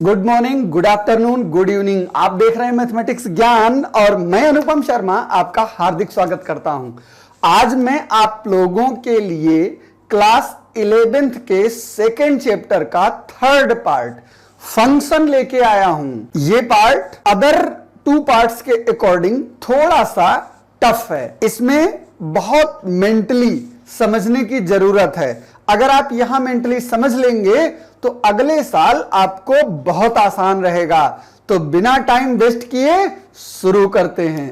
Good morning, good afternoon, good evening. आप देख रहे हैं मैथमेटिक्स ज्ञान और मैं अनुपम शर्मा आपका हार्दिक स्वागत करता हूं। आज मैं आप लोगों के लिए क्लास 11th के सेकेंड चैप्टर का थर्ड पार्ट फंक्शन लेके आया हूं। ये पार्ट अदर टू पार्ट्स के अकॉर्डिंग थोड़ा सा टफ है। इसमें बहुत मेंटली समझने की जरूरत है। अगर आप यहां मेंटली समझ लेंगे तो अगले साल आपको बहुत आसान रहेगा। तो बिना टाइम वेस्ट किए शुरू करते हैं।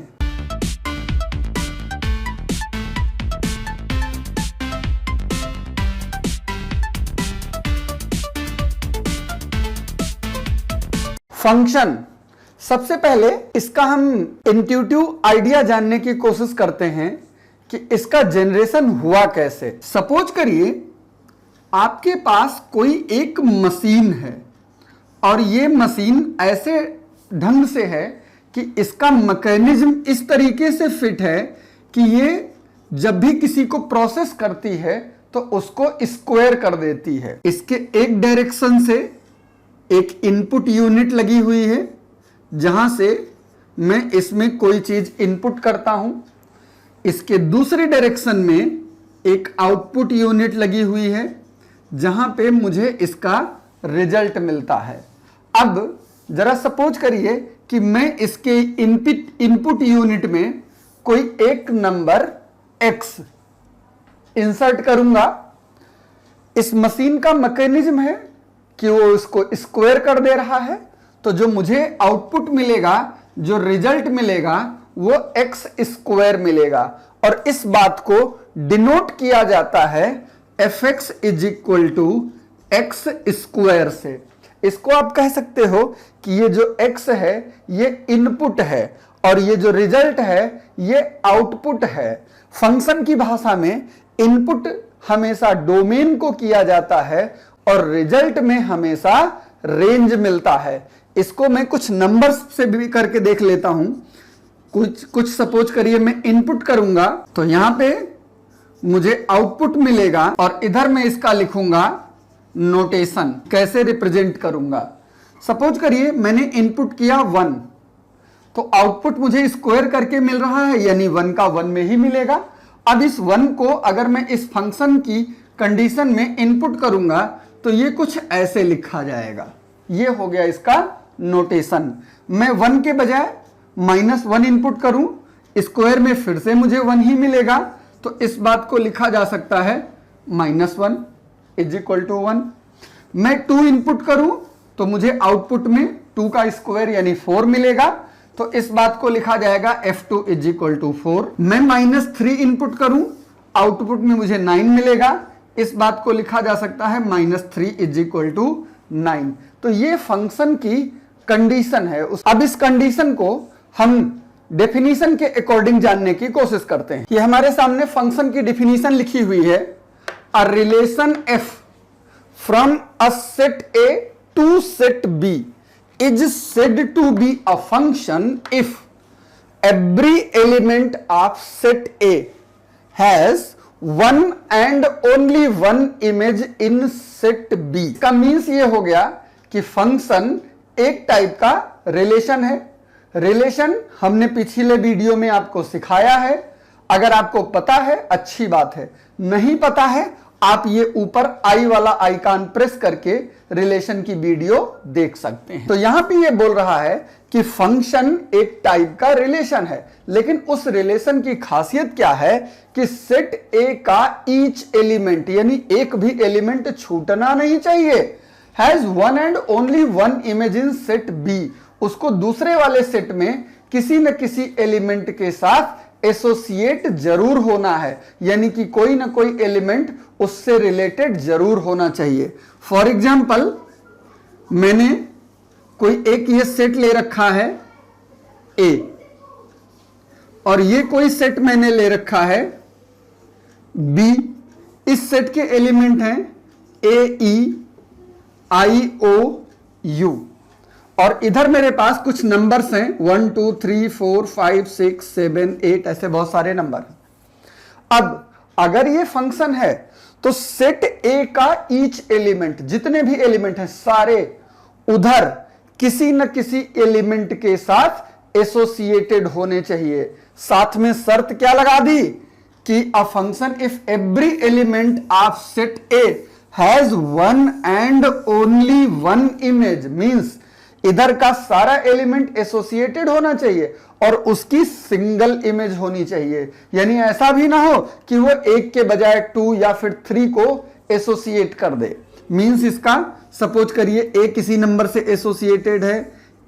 फंक्शन, सबसे पहले इसका हम इंट्यूटिव आइडिया जानने की कोशिश करते हैं कि इसका जनरेशन हुआ कैसे। सपोज करिए आपके पास कोई एक मशीन है और ये मशीन ऐसे ढंग से है कि इसका मैकेनिज्म इस तरीके से फिट है कि ये जब भी किसी को प्रोसेस करती है तो उसको स्क्वायर कर देती है। इसके एक डायरेक्शन से एक इनपुट यूनिट लगी हुई है जहां से मैं इसमें कोई चीज इनपुट करता हूं। इसके दूसरी डायरेक्शन में एक आउटपुट यूनिट लगी हुई है जहां पे मुझे इसका रिजल्ट मिलता है। अब जरा सपोज करिए कि मैं इसके इनपुट यूनिट में कोई एक नंबर x इंसर्ट करूंगा। इस मशीन का मैकेनिज्म है कि वो इसको स्क्वायर कर दे रहा है, तो जो मुझे आउटपुट मिलेगा, जो रिजल्ट मिलेगा वो x स्क्वायर मिलेगा और इस बात को डिनोट किया जाता है fx is equal to x square से। इसको आप कह सकते हो कि ये जो x है ये इनपुट है और ये जो रिजल्ट है ये आउटपुट है। फंक्शन की भाषा में इनपुट हमेशा डोमेन को किया जाता है और रिजल्ट में हमेशा रेंज मिलता है। इसको मैं कुछ नंबर्स से भी करके देख लेता हूं। कुछ सपोज करिए मैं इनपुट करूंगा तो यहां पे मुझे आउटपुट मिलेगा और इधर मैं इसका लिखूंगा नोटेशन, कैसे रिप्रेजेंट करूंगा। सपोज करिए मैंने इनपुट किया 1 तो आउटपुट मुझे स्क्वायर करके मिल रहा है, यानी 1 का 1 में ही मिलेगा। अब इस 1 को अगर मैं इस फंक्शन की कंडीशन में इनपुट करूंगा तो ये कुछ ऐसे लिखा जाएगा। ये हो गया इसका नोटेशन। मैं 1 के बजाय -1 इनपुट करूं, स्क्वायर में फिर से मुझे 1 ही मिलेगा, तो इस बात को लिखा जा सकता है -1 इज इक्वल टू 1। मैं 2 इनपुट करूं तो मुझे आउटपुट में 2 का स्क्वायर यानी 4 मिलेगा, तो इस बात को लिखा जाएगा f2 इज इक्वल टू 4। मैं -3 इनपुट करूं, आउटपुट में मुझे 9 मिलेगा, इस बात को लिखा जा सकता है -3 इज इक्वल टू 9। तो ये फंक्शन की कंडीशन है। अब इस कंडीशन को हम डेफिनेशन के अकॉर्डिंग जानने की कोशिश करते हैं। ये हमारे सामने फंक्शन की डेफिनेशन लिखी हुई है। A relation f from a set A to set B is said to be a function if every element of set A has one and only one image in set B। इसका means ये हो गया कि function एक type का relation है। Relation हमने पिछले वीडियो में आपको सिखाया है। अगर आपको पता है अच्छी बात है, नहीं पता है आप ये ऊपर आई वाला आइकन प्रेस करके रिलेशन की वीडियो देख सकते हैं। तो यहां पे ये बोल रहा है कि फंक्शन एक टाइप का रिलेशन है, लेकिन उस रिलेशन की खासियत क्या है कि सेट ए का ईच एलिमेंट यानी एक भी एलिमेंट छूटना नहीं चाहिए, has one and only one image in set B. उसको दूसरे वाले सेट में किसी न किसी एलिमेंट के साथ एसोसिएट जरूर होना है, यानी कि कोई ना कोई एलिमेंट उससे रिलेटेड जरूर होना चाहिए। फॉर एग्जाम्पल मैंने कोई एक ये सेट ले रखा है A और ये कोई सेट मैंने ले रखा है B। इस सेट के एलिमेंट हैं A, E, I, O, U और इधर मेरे पास कुछ नंबर्स हैं 1 2 3 4 5 6 7 8 ऐसे बहुत सारे नंबर। अब अगर ये फंक्शन है तो सेट ए का ईच एलिमेंट, जितने भी एलिमेंट हैं सारे, उधर किसी न किसी एलिमेंट के साथ एसोसिएटेड होने चाहिए। साथ में शर्त क्या लगा दी कि अ function if every element of set A has one and only one image, means इधर का सारा एलिमेंट एसोसिएटेड होना चाहिए और उसकी सिंगल इमेज होनी चाहिए। यानी ऐसा भी ना हो कि वो एक के बजाय 2 या फिर 3 को एसोसिएट कर दे। मींस इसका सपोज करिए ए किसी नंबर से एसोसिएटेड है,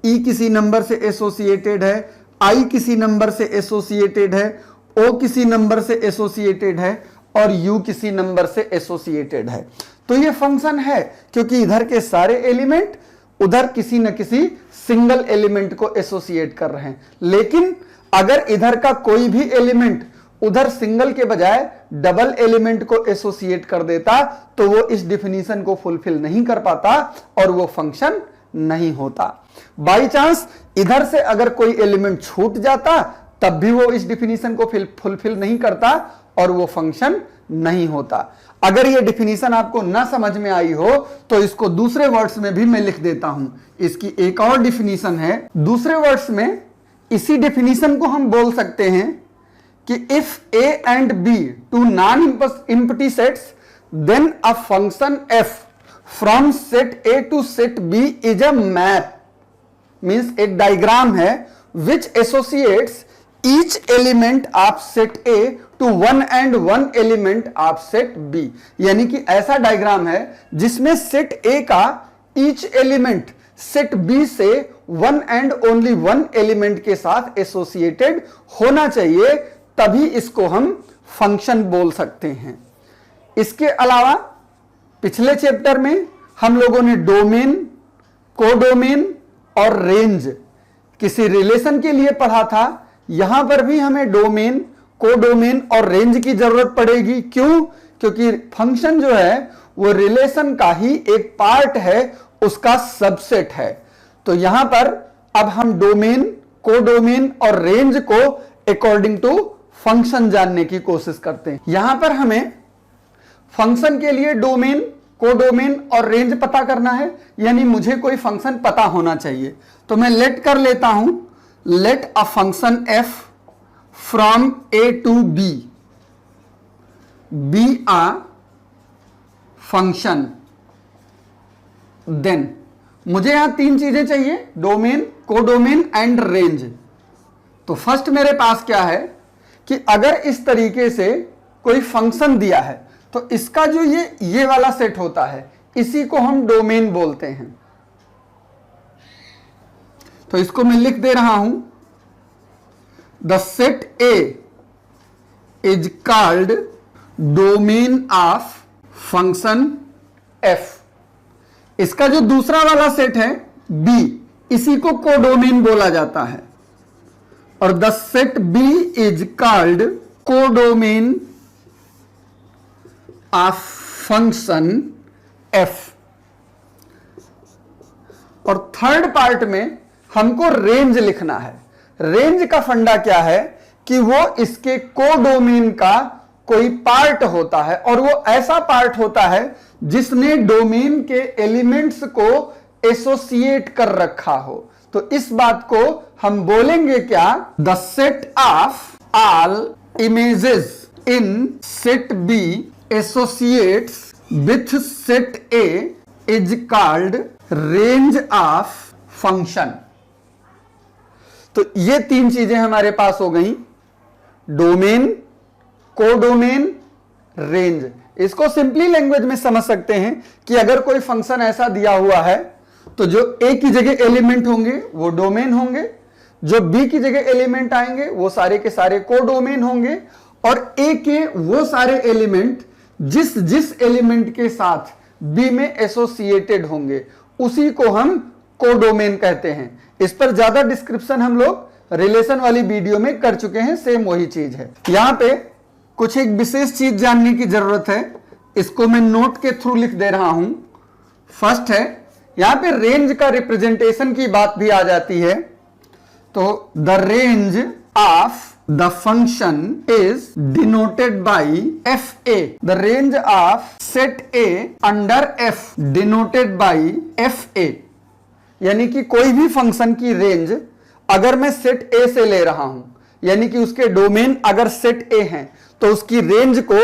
ई किसी नंबर से एसोसिएटेड है, आई किसी नंबर से एसोसिएटेड है, ओ किसी नंबर से एसोसिएटेड है और यू किसी नंबर से एसोसिएटेड है। तो ये फंक्शन है क्योंकि इधर के सारे एलिमेंट उधर किसी न किसी सिंगल एलिमेंट को एसोसिएट कर रहे हैं। लेकिन अगर इधर का कोई भी एलिमेंट उधर सिंगल के बजाय डबल एलिमेंट को एसोसिएट कर देता तो वो इस डिफिनीशन को फुलफिल नहीं कर पाता और वो फंक्शन नहीं होता। बाई चांस इधर से अगर कोई एलिमेंट छूट जाता तब भी वो इस डिफिनीशन को फुलफिल नहीं करता और वो फंक्शन नहीं होता। अगर ये डिफिनीशन आपको ना समझ में आई हो तो इसको दूसरे वर्ड्स में भी मैं लिख देता हूं। इसकी एक और डिफिनीशन है। दूसरे वर्ड्स में इसी डिफिनीशन को हम बोल सकते हैं कि if A and B two non empty sets then a function F from set A to set B is a map, means एक डायग्राम है which associates each element of set A to one and one element of set B। यानी कि ऐसा diagram है जिसमें set A का each element set B से one and only one element के साथ एसोसिएटेड होना चाहिए, तभी इसको हम फंक्शन बोल सकते हैं। इसके अलावा पिछले चैप्टर में हम लोगों ने डोमेन, कोडोमेन और रेंज किसी रिलेशन के लिए पढ़ा था। यहां पर भी हमें डोमेन, कोडोमेन और रेंज की जरूरत पड़ेगी। क्यों? क्योंकि फंक्शन जो है वो रिलेशन का ही एक पार्ट है, उसका सबसेट है। तो यहां पर अब हम डोमेन, कोडोमेन और रेंज को अकॉर्डिंग टू फंक्शन जानने की कोशिश करते हैं। यहां पर हमें फंक्शन के लिए डोमेन, कोडोमेन और रेंज पता करना है, यानी मुझे कोई फंक्शन पता होना चाहिए। तो मैं लेट कर लेता हूं, let a function f from a to b be a function, then मुझे यहां 3 चीजें चाहिए, डोमेन, कोडोमेन एंड रेंज। तो फर्स्ट मेरे पास क्या है कि अगर इस तरीके से कोई फंक्शन दिया है तो इसका जो ये वाला सेट होता है इसी को हम डोमेन बोलते हैं। तो इसको मैं लिख दे रहा हूं, the set A is called domain of function F. इसका जो दूसरा वाला सेट है बी, इसी को कोडोमेन बोला जाता है। और the set B is called codomain of function F. और थर्ड पार्ट में हमको रेंज लिखना है। रेंज का फंडा क्या है कि वो इसके कोडोमेन का कोई पार्ट होता है और वो ऐसा पार्ट होता है जिसने डोमेन के एलिमेंट्स को एसोसिएट कर रखा हो। तो इस बात को हम बोलेंगे क्या, the set of all images in set B associates with set A is called range of function. तो ये 3 चीजें हमारे पास हो गई, डोमेन, कोडोमेन, रेंज। इसको सिंपली लैंग्वेज में समझ सकते हैं कि अगर कोई फंक्शन ऐसा दिया हुआ है तो जो ए की जगह एलिमेंट होंगे वो डोमेन होंगे, जो बी की जगह एलिमेंट आएंगे वो सारे के सारे कोडोमेन होंगे, और ए के वो सारे एलिमेंट जिस जिस एलिमेंट के साथ बी में एसोसिएटेड होंगे उसी को हम कोडोमेन कहते हैं। इस पर ज्यादा डिस्क्रिप्शन हम लोग रिलेशन वाली वीडियो में कर चुके हैं, सेम वही चीज है। यहां पे कुछ एक विशेष चीज जानने की जरूरत है, इसको मैं नोट के थ्रू लिख दे रहा हूं। फर्स्ट है, यहां पे रेंज का रिप्रेजेंटेशन की बात भी आ जाती है। तो the range of the function is denoted by F A. The range of set A under F denoted by F A. यानी कि कोई भी फंक्शन की रेंज अगर मैं सेट ए से ले रहा हूं, यानी कि उसके डोमेन अगर सेट ए है, तो उसकी रेंज को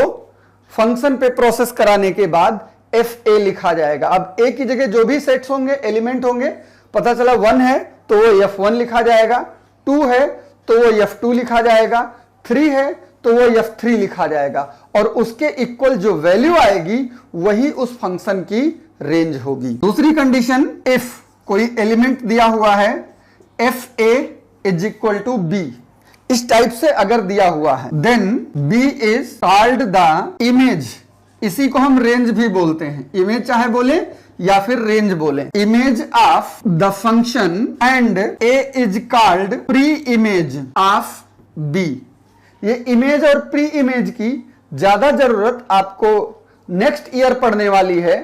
फंक्शन पे प्रोसेस कराने के बाद एफ ए लिखा जाएगा। अब ए की जगह जो भी सेट्स होंगे, एलिमेंट होंगे, पता चला 1 है तो वो F1 लिखा जाएगा, 2 है तो वो F2 लिखा जाएगा, 3 है तो वो F3 लिखा जाएगा, और उसके इक्वल जो वैल्यू आएगी वही उस फंक्शन की रेंज होगी। दूसरी कंडीशन, इफ कोई एलिमेंट दिया हुआ है F A is equal to B, इस टाइप से अगर दिया हुआ है, then B is called the image, इसी को हम रेंज भी बोलते हैं, इमेज चाहे बोले या फिर रेंज बोले, image of the function and A is called pre image of B. ये इमेज और प्री इमेज की ज्यादा जरूरत आपको नेक्स्ट ईयर पढ़ने वाली है।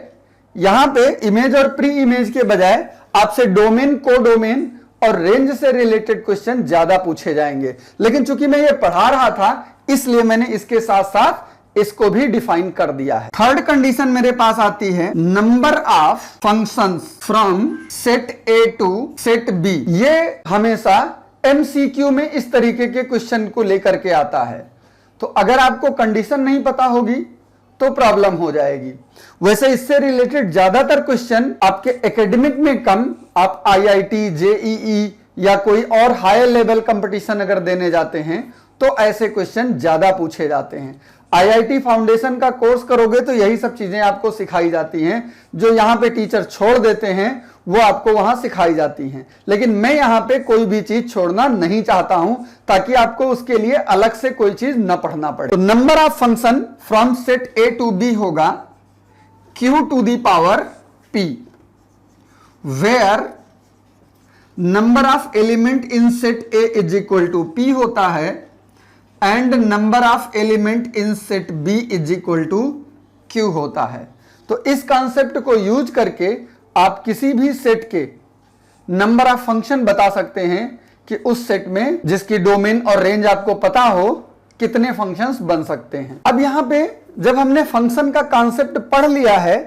यहां पे इमेज और प्री इमेज के बजाय आपसे डोमेन, कोडोमेन और रेंज से रिलेटेड क्वेश्चन ज्यादा पूछे जाएंगे, लेकिन चूंकि मैं ये पढ़ा रहा था इसलिए मैंने इसके साथ साथ इसको भी डिफाइन कर दिया है। थर्ड कंडीशन मेरे पास आती है number of functions from set A to set B. ये हमेशा एमसीक्यू में इस तरीके के क्वेश्चन को लेकर के आता है, तो अगर आपको कंडीशन नहीं पता होगी तो प्रॉब्लम हो जाएगी। वैसे इससे रिलेटेड ज्यादातर क्वेश्चन आपके एकेडमिक में कम, आप आईआईटी, जेईई या कोई और हायर लेवल कंपटीशन अगर देने जाते हैं तो ऐसे क्वेश्चन ज्यादा पूछे जाते हैं। आईआईटी फाउंडेशन का कोर्स करोगे तो यही सब चीजें आपको सिखाई जाती हैं, जो यहां पे टीचर छोड़ देते हैं वो आपको वहां सिखाई जाती हैं, लेकिन मैं यहां पे कोई भी चीज छोड़ना नहीं चाहता हूं ताकि आपको उसके लिए अलग से कोई चीज न पढ़ना पड़े। तो number of function from set A to B होगा q to the power p, where number of element in set A is equal to p होता है and number of element in set B is equal to q होता है। तो इस concept को use करके आप किसी भी सेट के नंबर ऑफ फंक्शन बता सकते हैं कि उस सेट में जिसकी डोमेन और रेंज आपको पता हो कितने फंक्शंस बन सकते हैं। अब यहां पे जब हमने फंक्शन का कॉन्सेप्ट पढ़ लिया है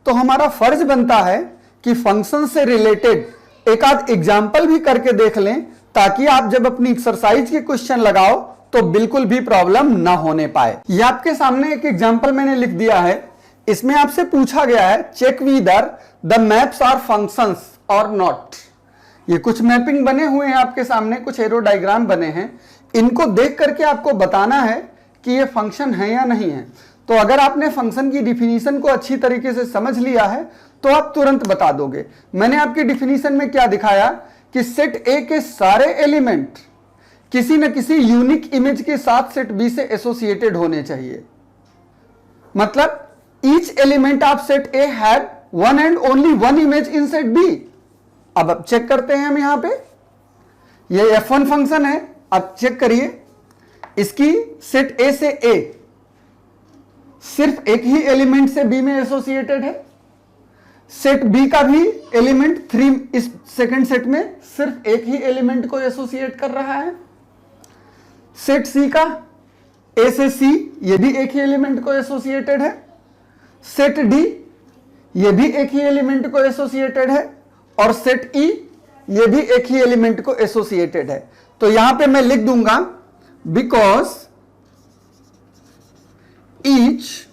तो हमारा फर्ज बनता है कि फंक्शन से रिलेटेड एक आध एग्जाम्पल भी करके देख लें, ताकि आप जब अपनी एक्सरसाइज के क्वेश्चन लगाओ तो बिल्कुल भी प्रॉब्लम ना होने पाए। ये आपके सामने एक एग्जाम्पल मैंने लिख दिया है, इसमें आपसे पूछा गया है check whether the maps are functions और नॉट। ये कुछ मैपिंग बने हुए हैं आपके सामने, कुछ एरो डायग्राम बने हैं, इनको देख करके आपको बताना है कि ये फंक्शन है या नहीं है। तो अगर आपने फंक्शन की डिफिनीशन को अच्छी तरीके से समझ लिया है तो आप तुरंत बता दोगे। मैंने आपकी डिफिनीशन में क्या दिखाया कि सेट ए के सारे एलिमेंट किसी न किसी यूनिक इमेज के साथ सेट बी से एसोसिएटेड होने चाहिए। मतलब each element of set A had one and only one image in set B. अब चेक करते हैं हम यहां पे, ये F1 फंक्शन है, अब चेक करिए इसकी सेट ए से ए सिर्फ एक ही एलिमेंट से बी में एसोसिएटेड है। सेट बी का भी एलिमेंट 3 इस सेकंड सेट में सिर्फ एक ही एलिमेंट को एसोसिएट कर रहा है। सेट सी का ए से सी ये भी एक ही एलिमेंट को एसोसिएटेड है। सेट डी ये भी एक ही एलिमेंट को एसोसिएटेड है, और सेट ई ये भी एक ही एलिमेंट को एसोसिएटेड है। तो यहां पे मैं लिख दूंगा because each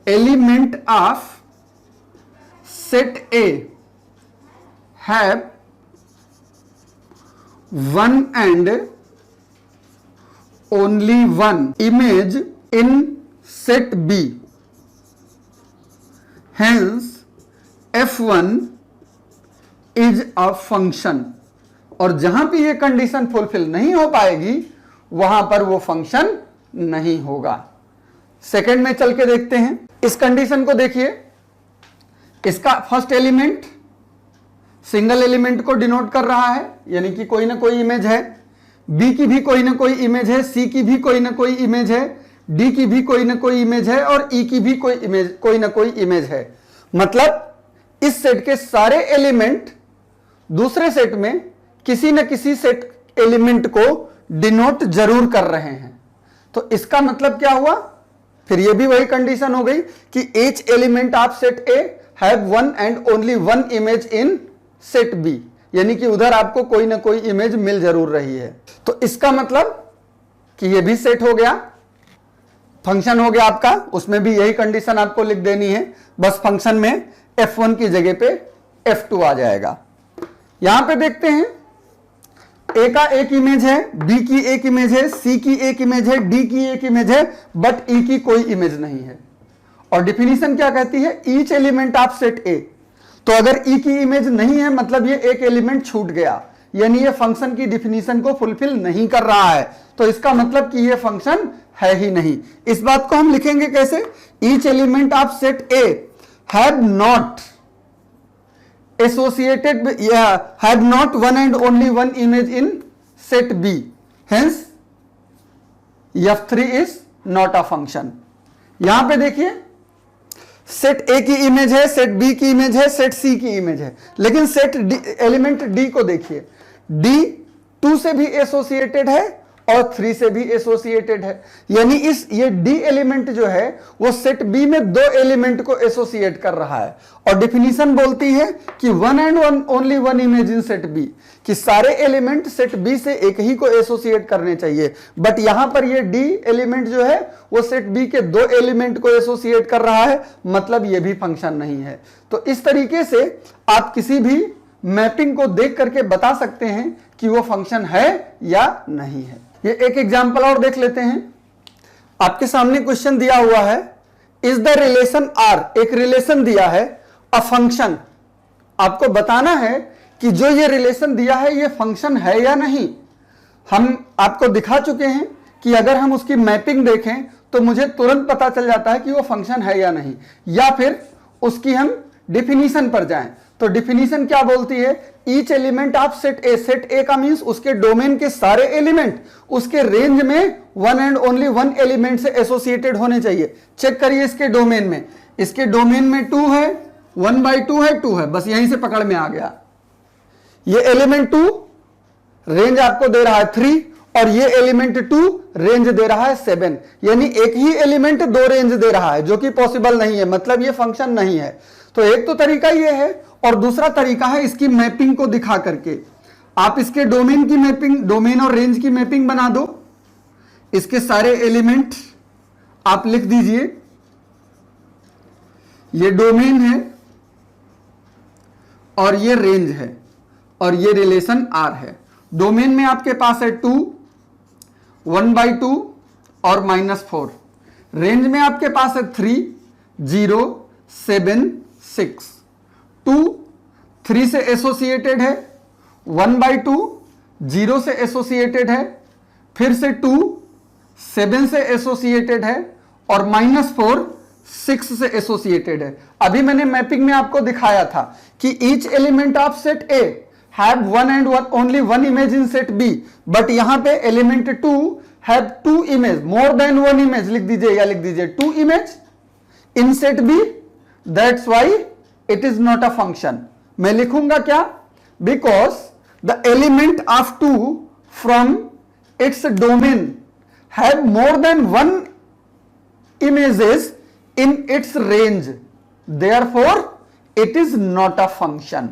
element of set A have one and only one image in set B, hence F1 is a function। और जहां पे ये कंडीशन फुलफिल नहीं हो पाएगी वहां पर वो फंक्शन नहीं होगा। सेकंड में चल के देखते हैं, इस कंडीशन को देखिए, इसका फर्स्ट एलिमेंट सिंगल एलिमेंट को डिनोट कर रहा है, यानी कि कोई ना कोई इमेज है। बी की भी कोई ना कोई इमेज है, सी की भी कोई ना कोई इमेज है, डी की भी कोई ना कोई इमेज है, और ई की भी कोई ना कोई इमेज है। मतलब इस सेट के सारे एलिमेंट दूसरे सेट में किसी न किसी सेट एलिमेंट को डिनोट जरूर कर रहे हैं। तो इसका मतलब क्या हुआ, फिर ये भी वही कंडीशन हो गई कि each element of set A have one and only one image in set B, यानी कि उधर आपको कोई ना कोई इमेज मिल जरूर रही है। तो इसका मतलब कि ये भी सेट हो गया, फंक्शन हो गया आपका, उसमें भी यही कंडीशन आपको लिख देनी है, बस फंक्शन में f1 की जगह पे f2 आ जाएगा। यहां पे देखते हैं a का एक इमेज है, b की एक इमेज है, c की एक इमेज है, d की एक इमेज है, बट e की कोई इमेज नहीं है। और डिफिनीशन क्या कहती है, each element of set a। तो अगर e की इमेज नहीं है मतलब ये एक एलिमेंट छूट गया, यानी ये फंक्शन की डिफिनीशन को फुलफिल नहीं कर रहा है, तो इसका मतलब कि ये फंक्शन है ही नहीं। इस बात को हम लिखेंगे कैसे, each element of set A have not associated have not one and only one image in set B, hence f3 is not a function. यहां पे देखिए सेट ए की इमेज है, सेट बी की इमेज है, सेट सी की इमेज है, लेकिन सेट एलिमेंट डी को देखिए, डी 2 से भी एसोसिएटेड है और 3 से भी एसोसिएटेड है, यानी ये डी एलिमेंट जो है वो सेट बी में 2 एलिमेंट को एसोसिएट कर रहा है। और डिफिनीशन बोलती है कि one and one only one image in set B, कि सारे एलिमेंट सेट बी से एक ही को एसोसिएट करने चाहिए, बट यहां पर ये डी एलिमेंट जो है वो सेट बी के 2 एलिमेंट को एसोसिएट कर रहा है, मतलब ये भी फंक्शन नहीं है। तो इस तरीके से आप किसी भी मैपिंग को देख करके बता सकते हैं कि वो फंक्शन है या नहीं है। ये एक एग्जांपल और देख लेते हैं। आपके सामने क्वेश्चन दिया हुआ है, इज द रिलेशन आर, एक रिलेशन दिया है, अ फंक्शन। आपको बताना है कि जो ये रिलेशन दिया है ये फंक्शन है या नहीं। हम आपको दिखा चुके हैं कि अगर हम उसकी मैपिंग देखें तो मुझे तुरंत पता चल जाता है कि वो फंक्शन है या नहीं, या फिर उसकी हम डिफिनीशन पर जाएं। तो डिफिनीशन क्या बोलती है, each element of set A, set ए का मींस उसके डोमेन के सारे एलिमेंट उसके रेंज में one and only one element से एसोसिएटेड होने चाहिए। चेक करिए इसके डोमेन में, इसके डोमेन में 2 है, 1/2 है, 2 है, बस यहीं से पकड़ में आ गया। ये एलिमेंट 2 रेंज आपको दे रहा है 3 और ये एलिमेंट 2 रेंज दे रहा है 7, यानी एक ही एलिमेंट 2 रेंज दे रहा है, जो कि पॉसिबल नहीं है, मतलब ये फंक्शन नहीं है। तो एक तो तरीका ये है, और दूसरा तरीका है इसकी मैपिंग को दिखा करके। आप इसके डोमेन की मैपिंग, डोमेन और रेंज की मैपिंग बना दो, इसके सारे एलिमेंट आप लिख दीजिए, ये डोमेन है और ये रेंज है और ये रिलेशन आर है। डोमेन में आपके पास है 2, 1/2 और -4। रेंज में आपके पास है 3, 0, 7, 6। 2 3 से एसोसिएटेड है, 1/2 0 से एसोसिएटेड है, फिर से 2 7 से एसोसिएटेड है और -4 6 से एसोसिएटेड है। अभी मैंने मैपिंग में आपको दिखाया था कि each element of set A have one and one only one image in set B, but यहां पे element 2 have 2 image, more than 1 image लिख दीजिए या लिख दीजिए 2 image in set B, that's why it is not a function. मैं लिखूंगा क्या, because the element of 2 from its domain have more than 1 images in its range, therefore it is not a function।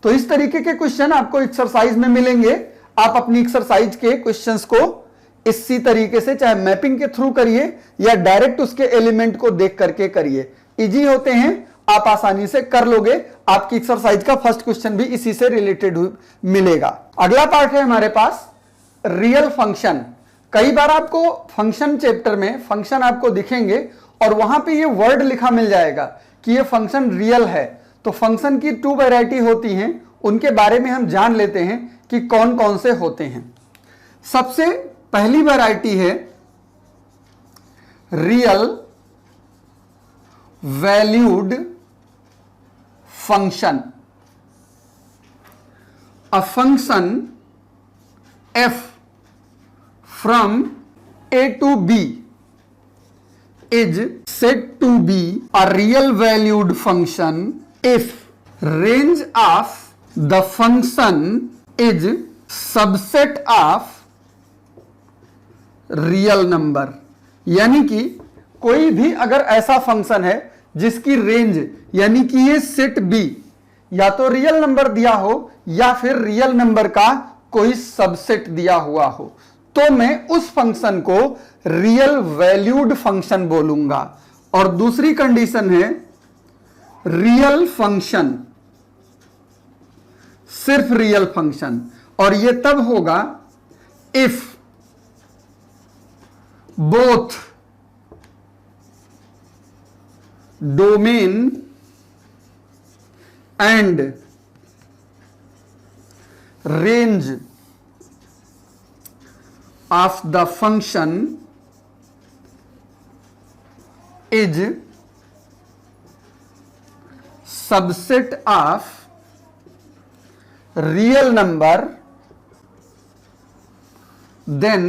तो इस तरीके के question आपको exercise में मिलेंगे। आप अपनी एक्सरसाइज के क्वेश्चंस को इसी तरीके से चाहे मैपिंग के थ्रू करिए या डायरेक्ट उसके एलिमेंट को देख करके करिए, इजी होते हैं, आप आसानी से कर लोगे। आपकी एक्सरसाइज का फर्स्ट क्वेश्चन भी इसी से रिलेटेड मिलेगा। अगला पार्ट है हमारे पास रियल फंक्शन। कई बार आपको फंक्शन चैप्टर में फंक्शन आपको दिखेंगे और वहां पे ये वर्ड लिखा मिल जाएगा कि ये फंक्शन रियल है। तो फंक्शन की 2 वैरायटी होती हैं, उनके बारे में हम जान लेते हैं कि कौन कौन से होते हैं। सबसे पहली वैरायटी है real valued function. A function f from a to b is said to be a real valued function if range of the function is subset of real number। यानी कि कोई भी अगर ऐसा फंक्शन है जिसकी रेंज यानी कि ये सेट बी या तो रियल नंबर दिया हो या फिर रियल नंबर का कोई सबसेट दिया हुआ हो, तो मैं उस फंक्शन को रियल वैल्यूड फंक्शन बोलूंगा। और दूसरी कंडीशन है रियल फंक्शन, सिर्फ रियल फंक्शन, और यह तब होगा if both domain and range of the function is subset of real number, then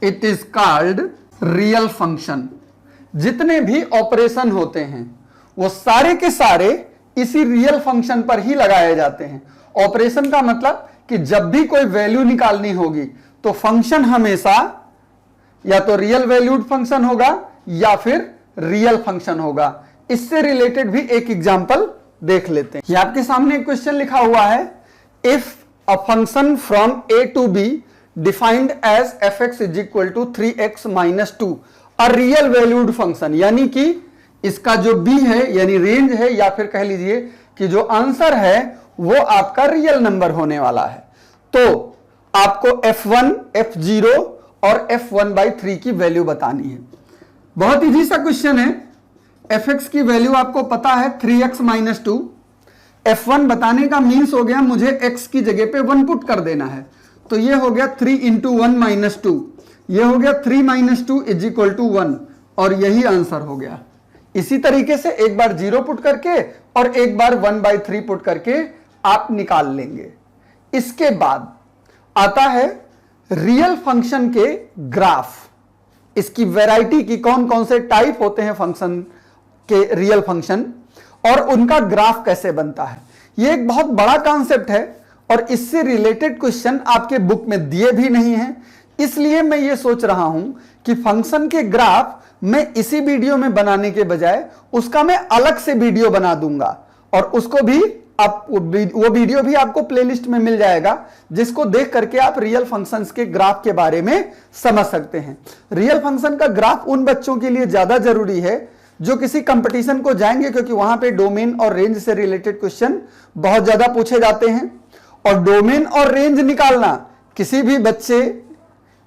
it is called real function। जितने भी ऑपरेशन होते हैं वो सारे के सारे इसी रियल फंक्शन पर ही लगाए जाते हैं। ऑपरेशन का मतलब कि जब भी कोई वैल्यू निकालनी होगी तो फंक्शन हमेशा या तो रियल वैल्यूड फंक्शन होगा या फिर रियल फंक्शन होगा। इससे रिलेटेड भी एक एग्जांपल देख लेते हैं। ये आपके सामने एक क्वेश्चन लिखा हुआ है, if a function from A to B defined as fx is equal to 3x minus 2 a real valued function, यानी कि इसका जो b है यानी रेंज है, या फिर कह लीजिए कि जो आंसर है वो आपका रियल नंबर होने वाला है, तो आपको f1, f0 और f1/3 की वैल्यू बतानी है। बहुत इजी सा क्वेश्चन है। fx की वैल्यू आपको पता है 3x माइनस 2। f1 बताने का मीन्स हो गया मुझे x की जगह पे 1 पुट कर देना है, तो ये हो गया 3 इंटू 1 माइनस 2, ये हो गया 3 माइनस 2 इज इक्वल टू 1, और यही आंसर हो गया। इसी तरीके से एक बार 0 पुट करके और एक बार 1/3 पुट करके आप निकाल लेंगे। इसके बाद आता है रियल फंक्शन के ग्राफ, इसकी वैरायटी की कौन कौन से टाइप होते हैं फंक्शन के, रियल फंक्शन, और उनका ग्राफ कैसे बनता है। यह एक बहुत बड़ा कॉन्सेप्ट है और इससे रिलेटेड क्वेश्चन आपके बुक में दिए भी नहीं है, इसलिए मैं ये सोच रहा हूं कि फंक्शन के ग्राफ मैं इसी वीडियो में बनाने के बजाय उसका मैं अलग से वीडियो बना दूंगा, और उसको भी आप वो वीडियो भी आपको प्लेलिस्ट में मिल जाएगा, जिसको देख करके आप रियल फंक्शंस के ग्राफ के बारे में समझ सकते हैं। रियल फंक्शन का ग्राफ उन बच्चों के लिए ज्यादा जरूरी है जो किसी कंपटीशन को जाएंगे, क्योंकि वहां पे डोमेन और रेंज से रिलेटेड क्वेश्चन बहुत ज्यादा पूछे जाते हैं, और डोमेन और रेंज निकालना किसी भी बच्चे,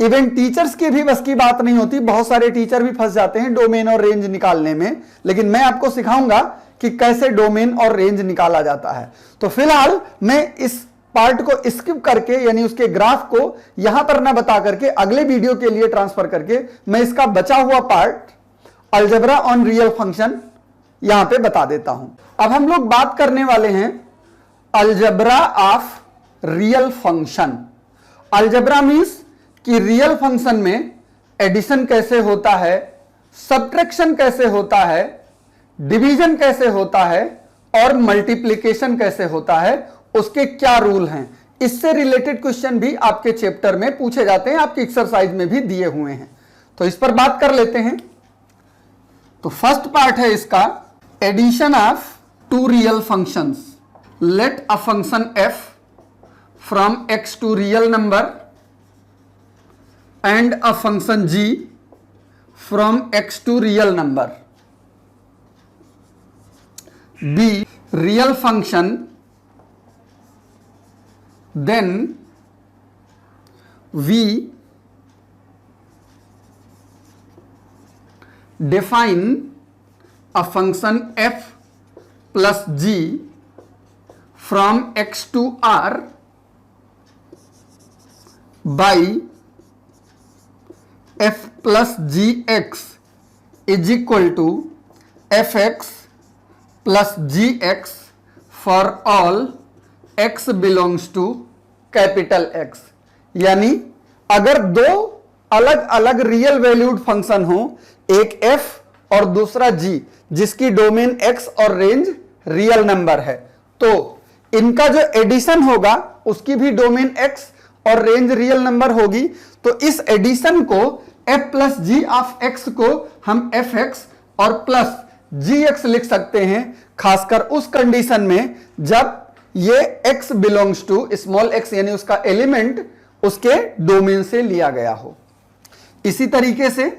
इवन टीचर्स की भी बस की बात नहीं होती। बहुत सारे टीचर भी फंस जाते हैं डोमेन और रेंज निकालने में, लेकिन मैं आपको सिखाऊंगा कि कैसे डोमेन और रेंज निकाला जाता है। तो फिलहाल मैं इस पार्ट को स्किप करके, यानी उसके ग्राफ को यहां पर ना बता करके अगले वीडियो के लिए ट्रांसफर करके मैं इसका बचा हुआ part algebra on real function यहां पे बता देता हूं। अब हम लोग बात करने वाले हैं algebra of real function. Algebra means कि रियल फंक्शन में एडिशन कैसे होता है, सब्ट्रैक्शन कैसे होता है, डिवीजन कैसे होता है और मल्टीप्लिकेशन कैसे होता है, उसके क्या रूल हैं। इससे रिलेटेड क्वेश्चन भी आपके चैप्टर में पूछे जाते हैं, आपकी एक्सरसाइज में भी दिए हुए हैं, तो इस पर बात कर लेते हैं। तो फर्स्ट पार्ट है इसका, addition of two real functions. Let a function f from x to real number and a function g from x to real number be real function, then we define a function f plus g from x to r by f plus gx is equal to fx plus gx for all x belongs to capital X। यानी अगर दो अलग अलग real valued function हो, एक f और दूसरा g, जिसकी डोमेन x और रेंज रियल नंबर है, तो इनका जो एडिशन होगा उसकी भी डोमेन x और रेंज रियल नंबर होगी, तो इस एडिशन को f plus G of x को हम fx और प्लस gx लिख सकते हैं, खासकर उस कंडीशन में जब ये x belongs to small x यानी उसका एलिमेंट उसके डोमेन से लिया गया हो। इसी तरीके से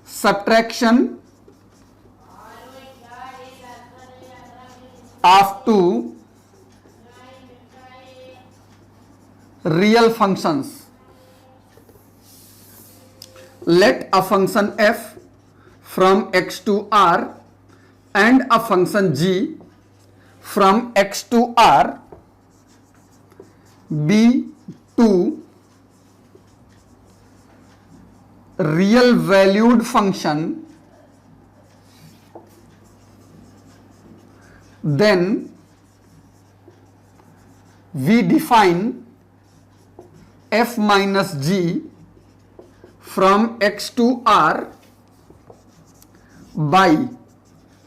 subtraction of two real functions, let a function f from x to r and a function g from x to r be two real valued function, then we define f minus g from x to r by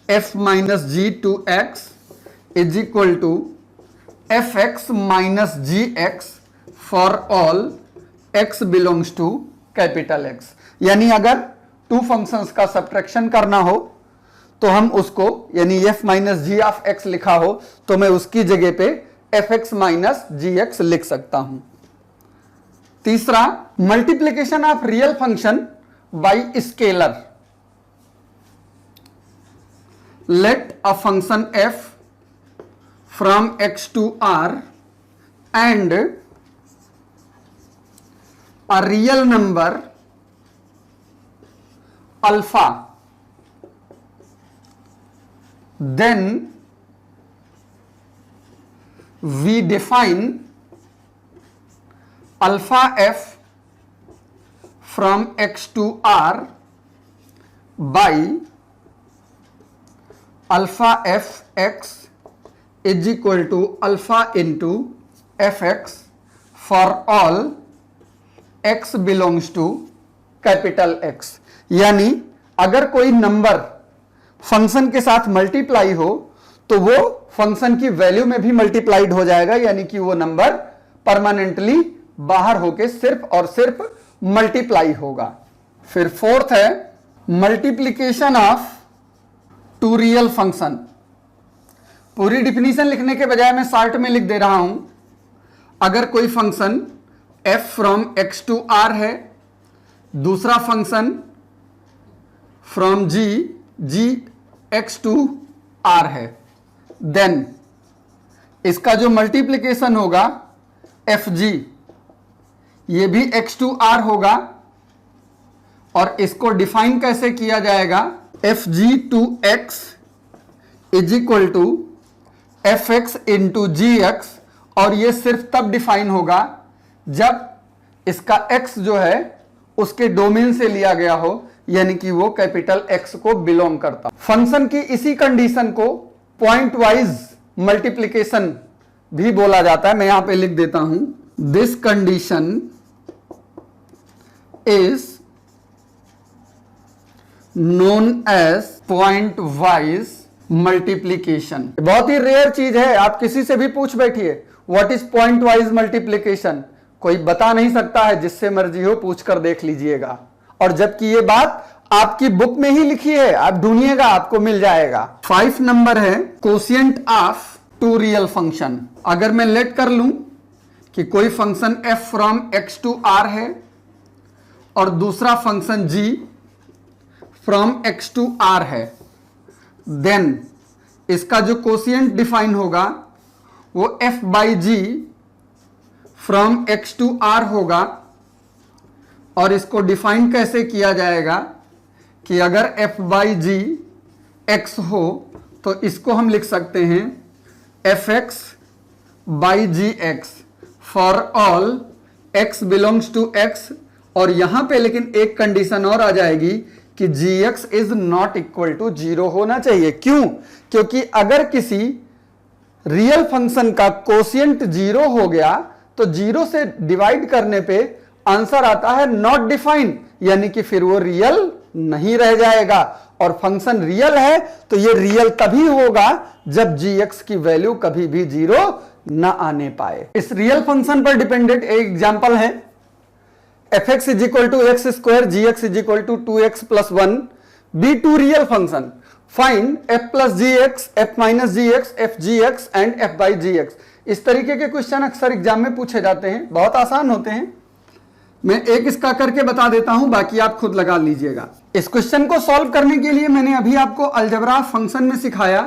f minus g to x is equal to fx minus gx for all x belongs to capital X। यानी अगर two functions का subtraction करना हो तो हम उसको, यानी f minus G of x लिखा हो तो मैं उसकी जगह पे fx माइनस gx लिख सकता हूं। तीसरा, multiplication of real function by scalar. Let a function f from x to r and a real number alpha, then we define alpha f from x to r by alpha f x is equal to alpha into fx for all x belongs to capital X। यानी अगर कोई number function के साथ multiply हो तो वो function की value में भी मल्टीप्लाइड हो जाएगा, यानी कि वो नंबर परमानेंटली बाहर होके सिर्फ और सिर्फ मल्टीप्लाई होगा। फिर फोर्थ है multiplication of two real function. पूरी डिफिनीशन लिखने के बजाय मैं शॉर्ट में लिख दे रहा हूं। अगर कोई function f from x to r है, दूसरा function from g x to r है, देन इसका जो मल्टीप्लिकेशन होगा fg, ये भी x टू r होगा। और इसको डिफाइन कैसे किया जाएगा? fg to x is equal to fx into gx, और ये सिर्फ तब डिफाइन होगा जब इसका x जो है उसके डोमेन से लिया गया हो, यानी कि वो कैपिटल X को बिलोंग करता। फंक्शन की इसी कंडीशन को पॉइंट वाइज मल्टीप्लिकेशन भी बोला जाता है। मैं यहां पे लिख देता हूं, this condition is known as point wise multiplication. बहुत ही रेयर चीज है, आप किसी से भी पूछ बैठिए what is point wise multiplication, कोई बता नहीं सकता है। जिससे मर्जी हो पूछ कर देख लीजिएगा। और जबकि ये बात आपकी बुक में ही लिखी है, आप ढूंढिएगा आपको मिल जाएगा। 5 नंबर है quotient of two real function. अगर मैं लेट कर लूं कि कोई function f from x to r है और दूसरा function g from x to r है, देन इसका जो कोशिएंट डिफाइन होगा वो f by G from x to r होगा। और इसको डिफाइन कैसे किया जाएगा कि अगर f बाई जी x हो तो इसको हम लिख सकते हैं fx by G X for all x belongs to x। और यहां पे लेकिन एक कंडीशन और आ जाएगी कि gx is not equal to 0 होना चाहिए। क्यों? क्योंकि अगर किसी रियल फंक्शन का कोशिएंट 0 हो गया तो 0 से डिवाइड करने पे आंसर आता है नॉट डिफाइंड, यानी कि फिर वो रियल नहीं रह जाएगा। और फंक्शन रियल है तो ये रियल तभी होगा जब gx की वैल्यू कभी भी 0 ना आने पाए। इस रियल फंक्शन पर डिपेंडेंट एक एग्जांपल है F X is equal to x square, G X is equal to 2x + 1, be two real function, find f + gx, f - gx, f gx and f by gx। इस तरीके के question अक्सर exam में पूछे जाते हैं, बहुत आसान होते हैं। मैं एक इसका करके बता देता हूं, बाकी आप खुद लगा लीजिएगा। इस क्वेश्चन को सॉल्व करने के लिए मैंने अभी आपको अलजेब्रा फंक्शन में सिखाया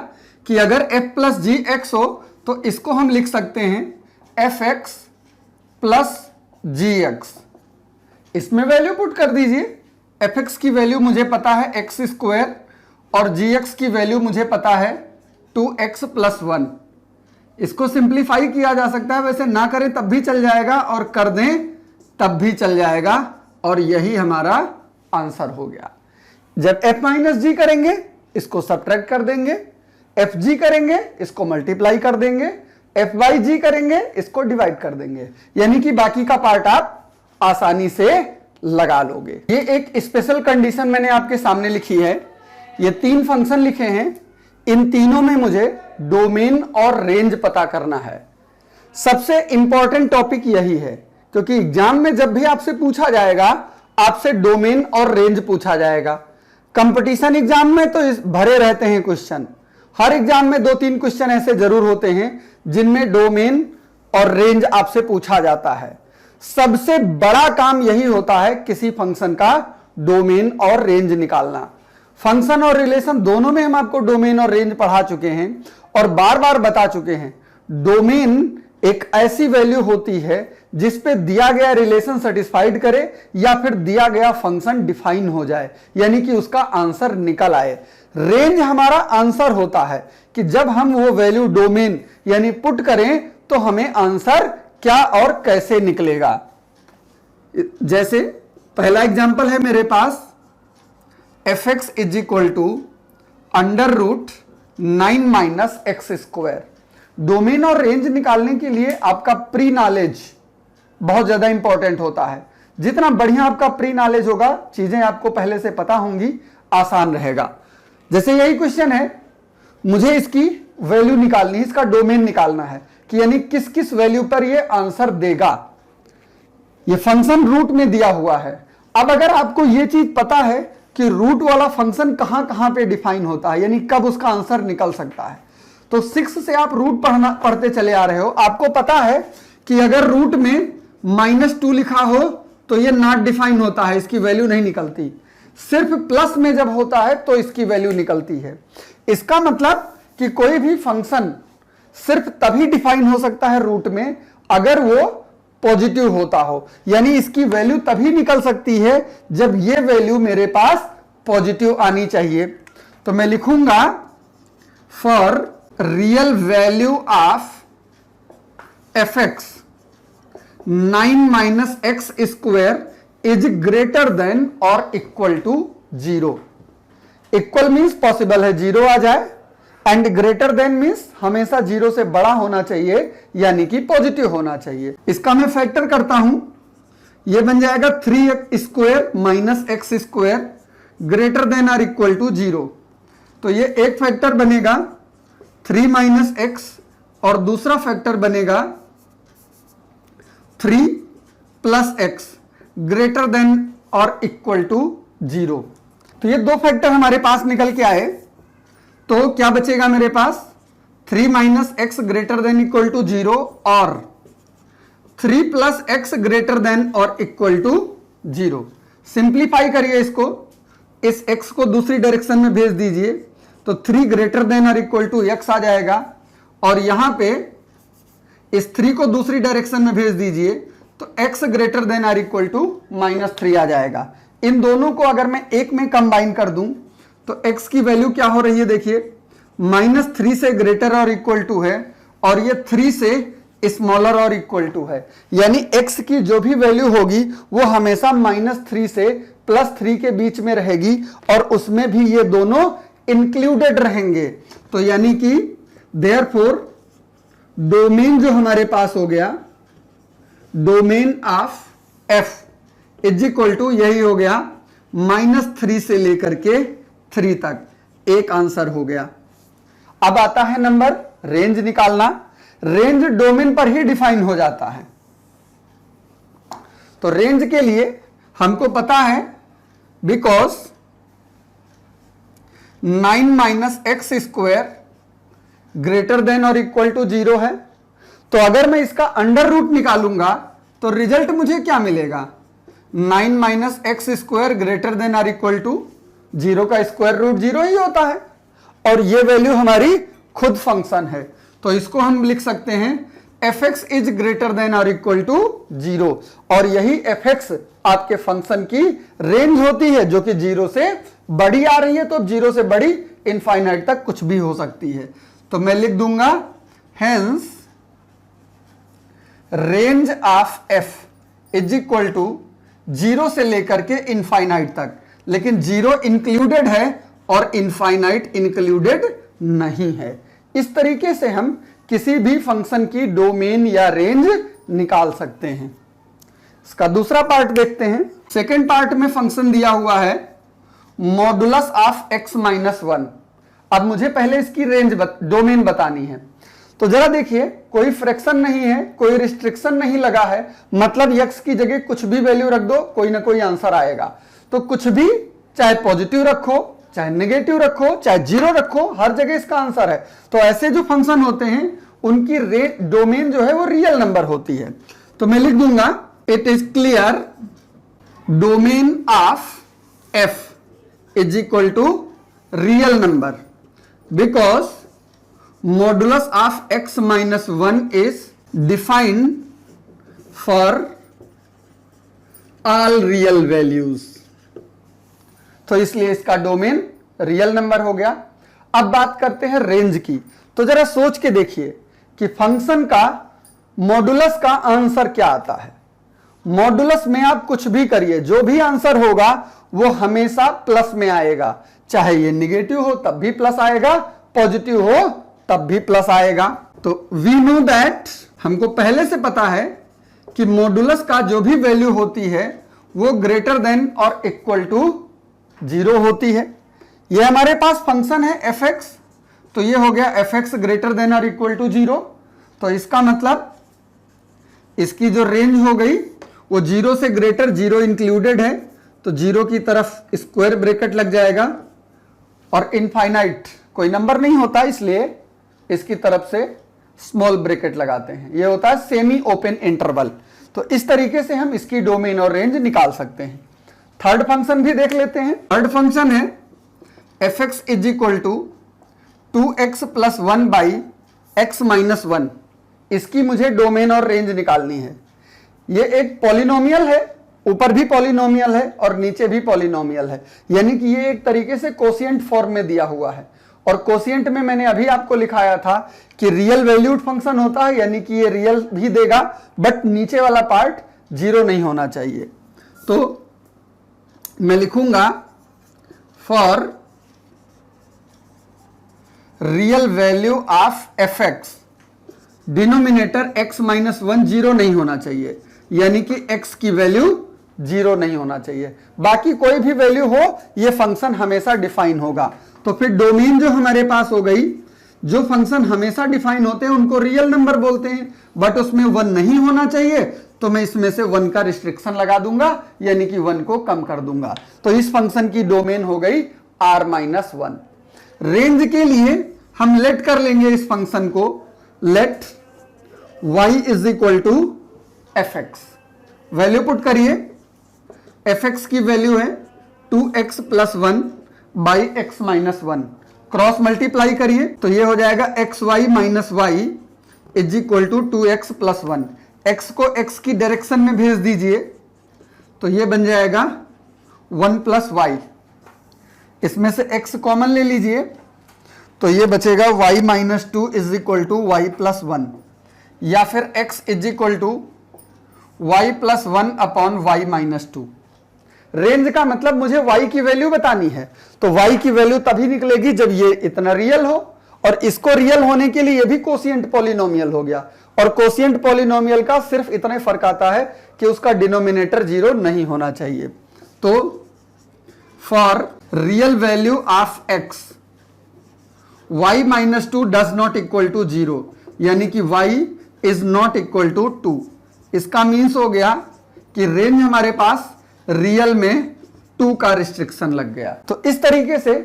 कि अगर f + gx हो तो इसको हम लिख सकते हैं fx + gx। इसमें वैल्यू पुट कर दीजिए। fx की वैल्यू मुझे पता है x² और gx की वैल्यू मुझे पता है 2x + 1। इसको सिंप्लीफाई किया जा सकता है, वैसे ना करें तब भी चल जाएगा और कर दें तब भी चल जाएगा, और यही हमारा आंसर हो गया। जब f - g करेंगे इसको सब्ट्रैक्ट कर देंगे, fg करेंगे इसको मल्टीप्लाई कर देंगे, f by g करेंगे इसको डिवाइड कर देंगे, यानी कि बाकी का पार्ट आप आसानी से लगा लोगे। ये एक स्पेशल कंडीशन मैंने आपके सामने लिखी है। ये 3 फंक्शन लिखे हैं, इन तीनों में मुझे डोमेन और रेंज पता करना है। सबसे इंपॉर्टेंट टॉपिक यही है, क्योंकि एग्जाम में जब भी आपसे पूछा जाएगा आपसे डोमेन और रेंज पूछा जाएगा। कंपटीशन एग्जाम में तो भरे रहते हैं क्वेश्चन, हर एग्जाम में 2-3 क्वेश्चन ऐसे जरूर होते हैं जिनमें डोमेन और रेंज आपसे पूछा जाता है। सबसे बड़ा काम यही होता है किसी फंक्शन का डोमेन और रेंज निकालना। फंक्शन और रिलेशन दोनों में हम आपको डोमेन और रेंज पढ़ा चुके हैं और बार बार बता चुके हैं। डोमेन एक ऐसी वैल्यू होती है जिस पे दिया गया रिलेशन सेटिस्फाइड करे या फिर दिया गया फंक्शन डिफाइन हो जाए, यानी कि उसका आंसर निकल आए। रेंज हमारा आंसर होता है कि जब हम वो वैल्यू डोमेन यानी पुट करें तो हमें आंसर क्या और कैसे निकलेगा। जैसे पहला एग्जांपल है मेरे पास, fx is equal to √9 - x²। Domain और रेंज निकालने के लिए आपका प्री नॉलेज बहुत ज्यादा इंपॉर्टेंट होता है। जितना बढ़िया आपका प्री नॉलेज होगा, चीजें आपको पहले से पता होंगी, आसान रहेगा। जैसे यही क्वेश्चन है, मुझे इसकी वैल्यू निकालनी है, इसका डोमेन निकालना है कि यानी किस किस वैल्यू पर ये आंसर देगा। ये फंक्शन रूट में दिया हुआ है। अब अगर आपको ये चीज पता है कि रूट वाला फंक्शन कहां कहां पे डिफाइन होता है, यानी कब उसका आंसर निकल सकता है, तो 6 से आप रूट पढ़ते चले आ रहे हो। आपको पता है कि अगर रूट में -2 लिखा हो तो ये नॉट डिफाइन होता है, इसकी वैल्यू नहीं निकलती। सिर्फ प्लस में जब होता है तो इसकी वैल्यू निकलती है। इसका मतलब कि कोई भी फंक्शन सिर्फ तभी डिफाइन हो सकता है रूट में अगर वो पॉजिटिव होता हो, यानी इसकी वैल्यू तभी निकल सकती है जब ये वैल्यू मेरे पास पॉजिटिव आनी चाहिए। तो मैं लिखूंगा for real value of fx 9 - x² is greater than और equal to 0। Equal means possible है 0 आ जाए, एंड ग्रेटर देन मीन्स हमेशा 0 से बड़ा होना चाहिए, यानी कि पॉजिटिव होना चाहिए। इसका मैं फैक्टर करता हूं, यह बन जाएगा 3x² - x² ग्रेटर देन और इक्वल टू 0। तो ये एक फैक्टर बनेगा 3 - x और दूसरा फैक्टर बनेगा 3 + x ग्रेटर देन और इक्वल टू 0। तो ये 2 फैक्टर हमारे पास निकल के आए, तो क्या बचेगा मेरे पास 3 - x greater than equal to 0 और 3 + x ग्रेटर देन और इक्वल टू 0। सिंप्लीफाई करिए इसको, इस x को दूसरी डायरेक्शन में भेज दीजिए तो 3 ग्रेटर देन और इक्वल टू x आ जाएगा, और यहां पे इस 3 को दूसरी डायरेक्शन में भेज दीजिए तो x ग्रेटर देन और इक्वल टू -3 आ जाएगा। इन दोनों को अगर मैं एक में कंबाइन कर दूं तो x की वैल्यू क्या हो रही है, देखिए -3 से ग्रेटर और इक्वल टू है और ये 3 से स्मॉलर और इक्वल टू है, यानी x की जो भी वैल्यू होगी वो हमेशा -3 से +3 के बीच में रहेगी और उसमें भी ये दोनों इंक्लूडेड रहेंगे। तो यानी कि देयरफॉर डोमेन जो हमारे पास हो गया, domain of f is equal to यही हो गया -3 से लेकर के 3 तक। एक आंसर हो गया। अब आता है नंबर रेंज निकालना। रेंज डोमेन पर ही डिफाइन हो जाता है। तो रेंज के लिए हमको पता है because 9 minus x square greater than और इक्वल टू 0 है। तो अगर मैं इसका अंडर रूट निकालूंगा तो रिजल्ट मुझे क्या मिलेगा, 9 minus x square greater than और इक्वल टू 0 का स्क्वायर रूट 0 ही होता है, और ये वैल्यू हमारी खुद फंक्शन है। तो इसको हम लिख सकते हैं F X is greater than और इक्वल टू 0, और यही एफ एक्स आपके फंक्शन की रेंज होती है जो कि 0 से बड़ी आ रही है। तो 0 से बड़ी इनफाइनाइट तक कुछ भी हो सकती है। तो मैं लिख दूंगा hence range of F is equal to 0 से लेकर के इनफाइनाइट तक, लेकिन 0 इंक्लूडेड है और इनफाइनाइट इंक्लूडेड नहीं है। इस तरीके से हम किसी भी फंक्शन की डोमेन या रेंज निकाल सकते हैं। इसका दूसरा पार्ट देखते हैं। सेकेंड पार्ट में फंक्शन दिया हुआ है मॉडुलस ऑफ x माइनस 1। अब मुझे पहले इसकी रेंज डोमेन बतानी है। तो जरा देखिए, कोई फ्रैक्शन नहीं है, कोई रिस्ट्रिक्शन नहीं लगा है, मतलब x की जगह कुछ भी वैल्यू रख दो, कोई ना कोई आंसर आएगा। तो कुछ भी, चाहे पॉजिटिव रखो, चाहे नेगेटिव रखो, चाहे 0 रखो, हर जगह इसका आंसर है। तो ऐसे जो फंक्शन होते हैं उनकी डोमेन जो है वो रियल नंबर होती है। तो मैं लिख दूंगा it is clear domain of f is equal to real number because modulus of x minus 1 is defined for all real values. तो इसलिए इसका डोमेन रियल नंबर हो गया। अब बात करते हैं रेंज की। तो जरा सोच के देखिए कि फंक्शन का मॉडुलस का आंसर क्या आता है। मॉडुलस में आप कुछ भी करिए, जो भी आंसर होगा वो हमेशा प्लस में आएगा, चाहे ये निगेटिव हो तब भी प्लस आएगा, पॉजिटिव हो तब भी प्लस आएगा। तो वी नो दैट, हमको पहले से पता है कि मॉडुलस का जो भी वैल्यू होती है वो ग्रेटर देन और इक्वल टू 0 होती है। ये हमारे पास फंक्शन है एफ एक्स, तो ये हो गया एफ एक्स ग्रेटर देन और इक्वल टू 0। तो इसका मतलब इसकी जो रेंज हो गई वो 0 से ग्रेटर, 0 इंक्लूडेड है, तो 0 की तरफ स्क्वायर ब्रैकेट लग जाएगा, और इनफाइनाइट कोई नंबर नहीं होता इसलिए इसकी तरफ से स्मॉल ब्रैकेट लगाते हैं। ये होता है सेमी ओपन इंटरवल। तो इस तरीके से हम इसकी डोमेन और रेंज निकाल सकते हैं। थर्ड फंक्शन भी देख लेते हैं। थर्ड फंक्शन है F X is equal to 2x plus 1 by X minus 1। इसकी मुझे डोमेन और रेंज निकालनी है। ये एक पॉलिनोमियल है, ऊपर भी पॉलिनोमियल है और नीचे भी पॉलिनोमियल है, यानी कि ये एक तरीके से कोशिएंट फॉर्म में दिया हुआ है। और कोशिएंट में मैंने अभी आपको लिखाया था कि रियल वैल्यूड फंक्शन होता है, यानी कि ये रियल भी देगा बट नीचे वाला पार्ट 0 नहीं होना चाहिए। तो मैं लिखूंगा for real value of F x denominator x minus 1 0 नहीं होना चाहिए, यानी कि x की वैल्यू 0 नहीं होना चाहिए। बाकी कोई भी वैल्यू हो ये फंक्शन हमेशा डिफाइन होगा। तो फिर डोमेन जो हमारे पास हो गई, जो फंक्शन हमेशा डिफाइन होते हैं उनको रियल नंबर बोलते हैं, बट उसमें 1 नहीं होना चाहिए, तो मैं इसमें से 1 का रिस्ट्रिक्शन लगा दूंगा, यानी कि 1 को कम कर दूंगा। तो इस फंक्शन की डोमेन हो गई r माइनस 1। रेंज के लिए हम लेट कर लेंगे इस फंक्शन को, let y is equal to F X. Value put करिए, एफ एक्स की वैल्यू है 2x plus 1 by X minus 1। Cross multiply करिए तो ये हो जाएगा X Y minus Y is equal to 2x plus 1। x को x की डायरेक्शन में भेज दीजिए तो ये बन जाएगा 1 प्लस वाई। इसमें से x कॉमन ले लीजिए तो ये बचेगा y minus 2 is equal to Y plus 1, या फिर x is equal to Y plus 1 upon Y minus 2। Range का मतलब मुझे y की वैल्यू बतानी है, तो y की वैल्यू तभी निकलेगी जब ये इतना रियल हो, और इसको रियल होने के लिए ये भी कोशिएंट पॉलिनोमियल हो गया। और कोशिएंट पॉलिनोमियल का सिर्फ इतना फर्क आता है कि उसका डिनोमिनेटर 0 नहीं होना चाहिए। तो for real value of x y minus 2 does not equal to 0, यानी कि y is not equal to 2। इसका मीन्स हो गया कि रेंज हमारे पास रियल में 2 का रिस्ट्रिक्शन लग गया। तो इस तरीके से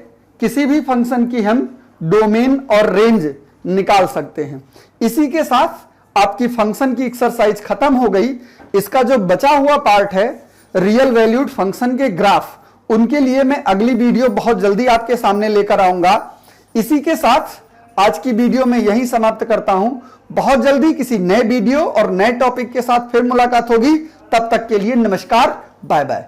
किसी भी फंक्शन की हम डोमेन और रेंज निकाल सकते हैं। इसी के साथ आपकी फंक्शन की एक्सरसाइज खत्म हो गई। इसका जो बचा हुआ पार्ट है रियल वैल्यूड फंक्शन के ग्राफ, उनके लिए मैं अगली वीडियो बहुत जल्दी आपके सामने लेकर आऊंगा। इसी के साथ आज की वीडियो में यहीं समाप्त करता हूं। बहुत जल्दी किसी नए वीडियो और नए टॉपिक के साथ फिर मुलाकात होगी। तब तक के लिए नमस्कार, बाय बाय।